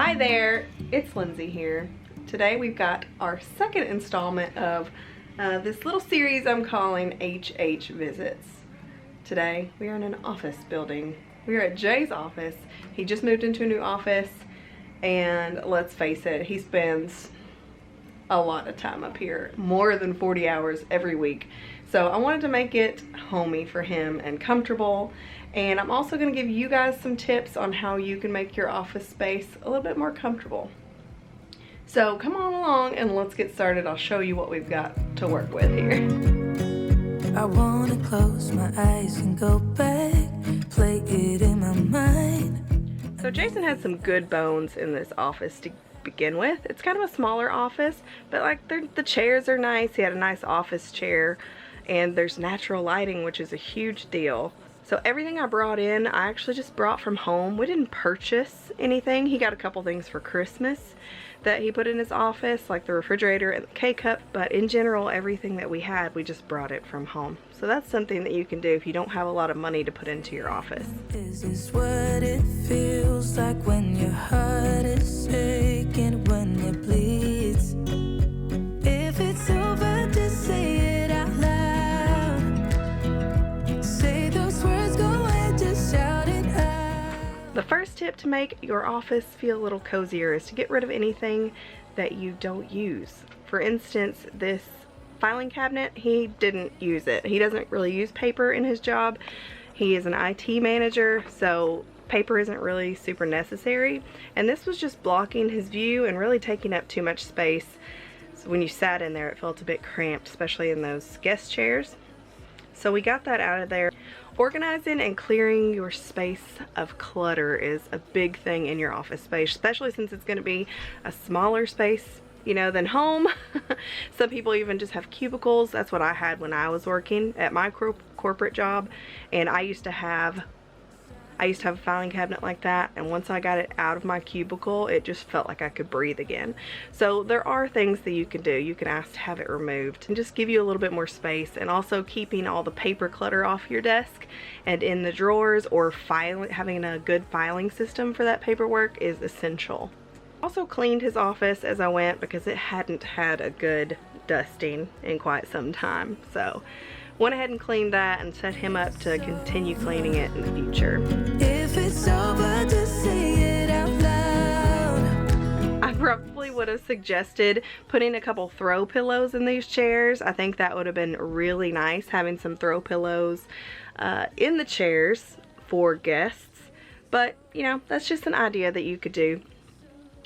Hi there, it's Lindsay here. Today we've got our second installment of this little series I'm calling HH Visits. Today we are in an office building. We are at Jay's office. He just moved into a new office, and let's face it, he spends a lot of time up here, more than 40 hours every week. So I wanted to make it homey for him and comfortable. And I'm also going to give you guys some tips on how you can make your office space a little bit more comfortable. So come on along and let's get started. I'll show you what we've got to work with here. I want to close my eyes and go back, play it in my mind. So Jason had some good bones in this office to begin with. It's kind of a smaller office, but like the chairs are nice. He had a nice office chair, and there's natural lighting, which is a huge deal. So everything I brought in, I actually just brought from home. We didn't purchase anything. He got a couple things for Christmas that he put in his office, like the refrigerator and the K-cup, but in general, everything that we had, we just brought it from home. So that's something that you can do if you don't have a lot of money to put into your office. Is this what it feels like when your heart is aching, when it bleeds? If it's over, just say it out loud. Say those words, go ahead, just shout it out. The first tip to make your office feel a little cozier is to get rid of anything that you don't use. For instance, this filing cabinet, he didn't use it. He doesn't really use paper in his job. He is an IT manager, so paper isn't really super necessary. And this was just blocking his view and really taking up too much space. So when you sat in there, it felt a bit cramped, especially in those guest chairs. So we got that out of there. Organizing and clearing your space of clutter is a big thing in your office space, especially since it's going to be a smaller space, you know, than home. Some people even just have cubicles. That's what I had when I was working at my corporate job, and I used to have a filing cabinet like that, and once I got it out of my cubicle, it just felt like I could breathe again. So there are things that you can do. You can ask to have it removed and just give you a little bit more space, and also keeping all the paper clutter off your desk and in the drawers, or having a good filing system for that paperwork is essential. Also cleaned his office as I went because it hadn't had a good dusting in quite some time. So went ahead and cleaned that and set him up to continue cleaning it in the future. If it's over, just say it out loud. I probably would have suggested putting a couple throw pillows in these chairs. I think that would have been really nice, having some throw pillows in the chairs for guests. But, you know, that's just an idea that you could do.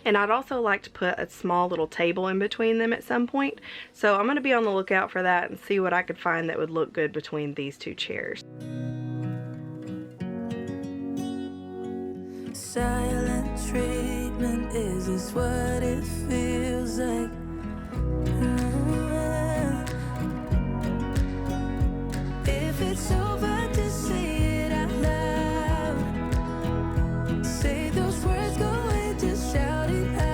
And I'd also like to put a small little table in between them at some point. So I'm going to be on the lookout for that and see what I could find that would look good between these two chairs. Silent treatment, is this what it feels like? If it's over, just say it out loud. Say those words, go away, just shout it out.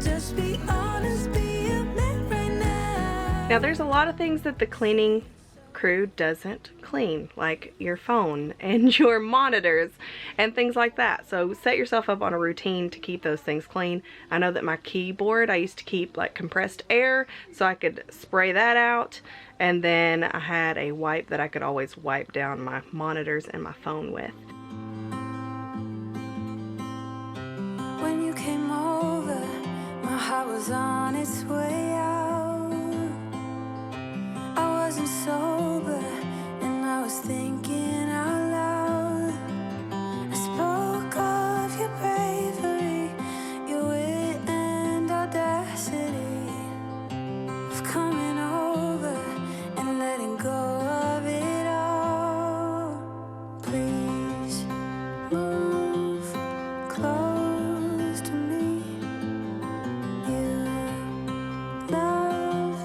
Just be honest, be a man right now. Now there's a lot of things that the cleaning crew doesn't clean, like your phone and your monitors and things like that. So set yourself up on a routine to keep those things clean. I know that my keyboard, I used to keep like compressed air so I could spray that out, and then I had a wipe that I could always wipe down my monitors and my phone with. When you came over, my heart was on its way out. I wasn't sober, and I was thinking out loud. I spoke of your bravery, your wit and audacity, of coming over and letting go of it all. Please move close to me. You love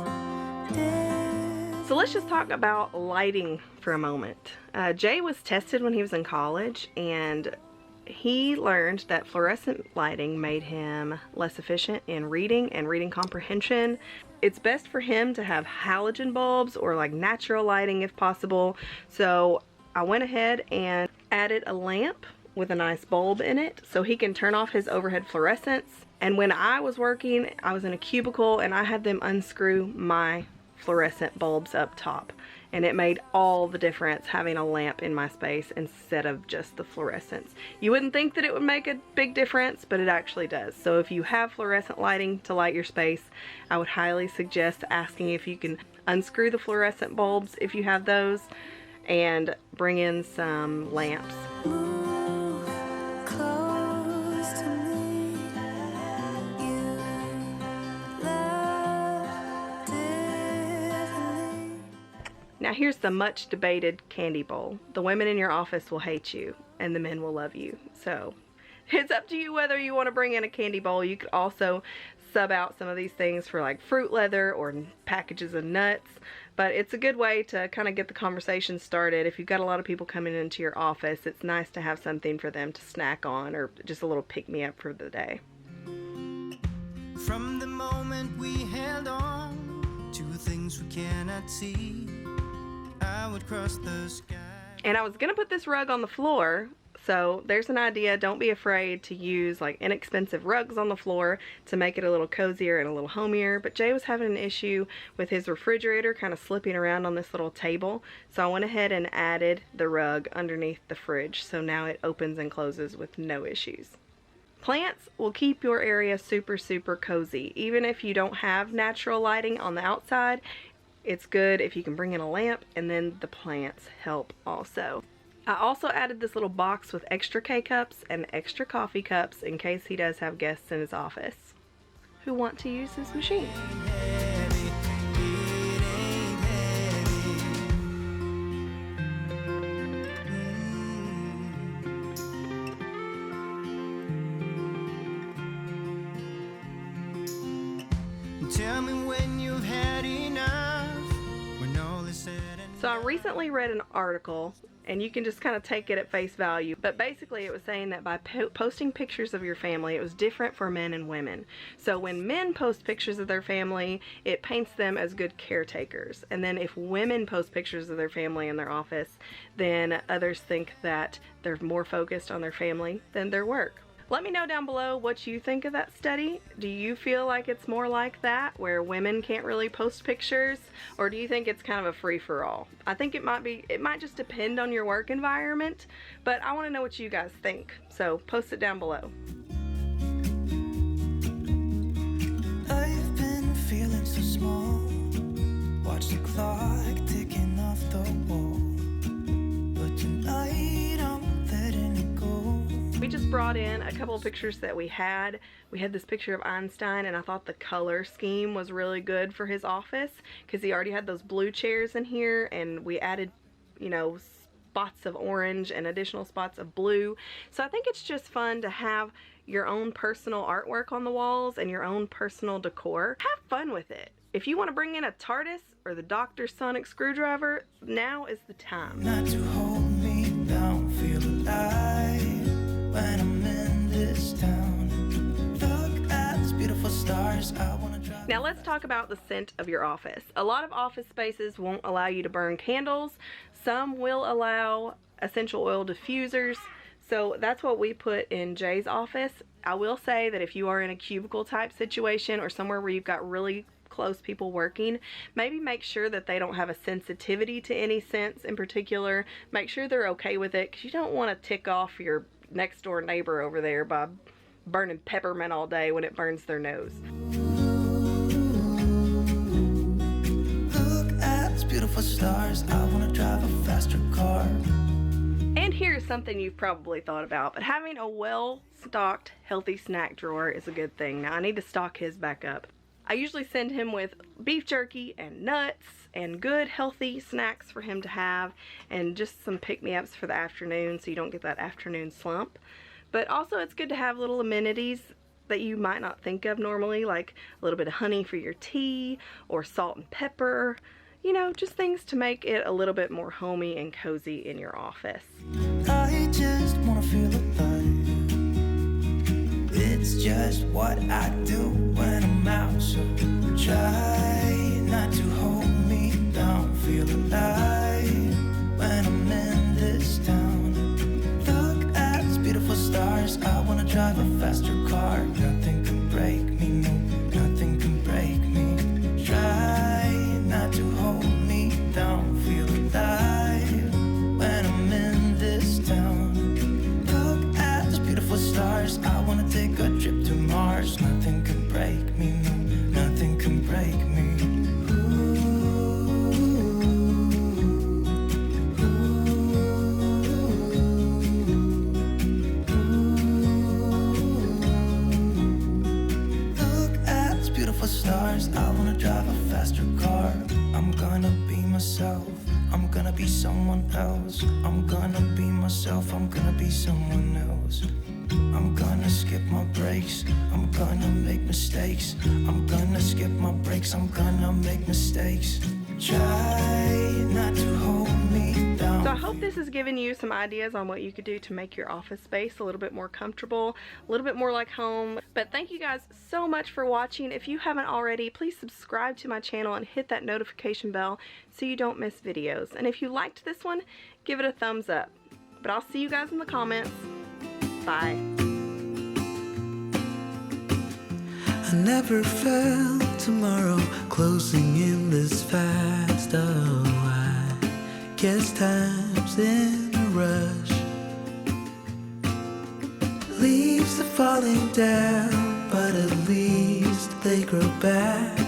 this. So let's just talk about lighting for a moment. Jay was tested when he was in college, and he learned that fluorescent lighting made him less efficient in reading and reading comprehension. It's best for him to have halogen bulbs or like natural lighting if possible. So I went ahead and added a lamp with a nice bulb in it so he can turn off his overhead fluorescents. And when I was working, I was in a cubicle and I had them unscrew my fluorescent bulbs up top. And it made all the difference having a lamp in my space instead of just the fluorescents. You wouldn't think that it would make a big difference, but it actually does. So if you have fluorescent lighting to light your space, I would highly suggest asking if you can unscrew the fluorescent bulbs if you have those, and bring in some lamps. Now here's the much debated candy bowl. The women in your office will hate you and the men will love you. So it's up to you whether you want to bring in a candy bowl. You could also sub out some of these things for like fruit leather or packages of nuts. But it's a good way to kind of get the conversation started. If you've got a lot of people coming into your office, it's nice to have something for them to snack on or just a little pick-me-up for the day. From the moment we held on to things we cannot see, I would cross the sky. And I was gonna put this rug on the floor, so there's an idea. Don't be afraid to use like inexpensive rugs on the floor to make it a little cozier and a little homier. But Jay was having an issue with his refrigerator kind of slipping around on this little table, so I went ahead and added the rug underneath the fridge, so now it opens and closes with no issues. Plants will keep your area super cozy. Even if you don't have natural lighting on the outside, it's good if you can bring in a lamp, and then the plants help also. I also added this little box with extra K-cups and extra coffee cups in case he does have guests in his office who want to use his machine. Tell me when you've had enough, when all is said and So I recently read an article, and you can just kind of take it at face value, but basically it was saying that by posting pictures of your family, it was different for men and women. So when men post pictures of their family, it paints them as good caretakers. And then if women post pictures of their family in their office, then others think that they're more focused on their family than their work. Let me know down below what you think of that study. Do you feel like it's more like that, where women can't really post pictures? Or do you think it's kind of a free-for-all? I think it might just depend on your work environment, but I want to know what you guys think. So post it down below. I've been feeling so small. Watch the clock ticking off the wall. But tonight I'm letting it go. We just brought in a couple of pictures that we had. We had this picture of Einstein, and I thought the color scheme was really good for his office because he already had those blue chairs in here, and we added, you know, spots of orange and additional spots of blue. So I think it's just fun to have your own personal artwork on the walls and your own personal decor. Have fun with it. If you want to bring in a TARDIS or the Dr. Sonic screwdriver, now is the time. Not to hold me down, feel alive when I'm in this town. Look at these beautiful stars, I wanna drive. Now let's talk about the scent of your office. A lot of office spaces won't allow you to burn candles. Some will allow essential oil diffusers. So that's what we put in Jay's office. I will say that if you are in a cubicle type situation or somewhere where you've got really close people working, maybe make sure that they don't have a sensitivity to any scents in particular. Make sure they're okay with it, because you don't want to tick off your next door neighbor over there by burning peppermint all day when it burns their nose. Look at these beautiful stars, I wanna drive a faster car. And here's something you've probably thought about, but having a well-stocked healthy snack drawer is a good thing. Now I need to stock his back up. I usually send him with beef jerky and nuts and good healthy snacks for him to have, and just some pick-me-ups for the afternoon so you don't get that afternoon slump. But also it's good to have little amenities that you might not think of normally, like a little bit of honey for your tea or salt and pepper. You know, just things to make it a little bit more homey and cozy in your office. I just wanna feel alive. It's just what I do when I'm out, so try not to hold me down. Feel alive when I'm in this town. Look at this beautiful faster car. Nothing can break me, no, nothing can break me. Try not to hold me down. Feel alive when I'm in this town. Look at those beautiful stars. I wanna take a trip to Mars. Nothing can break me, no, nothing can break me. Stars, I wanna drive a faster car. I'm gonna be myself, I'm gonna be someone else. I'm gonna be myself, I'm gonna be someone else. I'm gonna skip my breaks, I'm gonna make mistakes. I'm gonna skip my breaks, I'm gonna make mistakes. Try not to hold me down. So I hope this has given you some ideas on what you could do to make your office space a little bit more comfortable, a little bit more like home. But thank you guys so much for watching. If you haven't already, please subscribe to my channel and hit that notification bell so you don't miss videos. And if you liked this one, give it a thumbs up. But I'll see you guys in the comments. Bye. I never felt tomorrow closing in this fast. Oh, I guess time's in a rush. Leaves are falling down, but at least they grow back.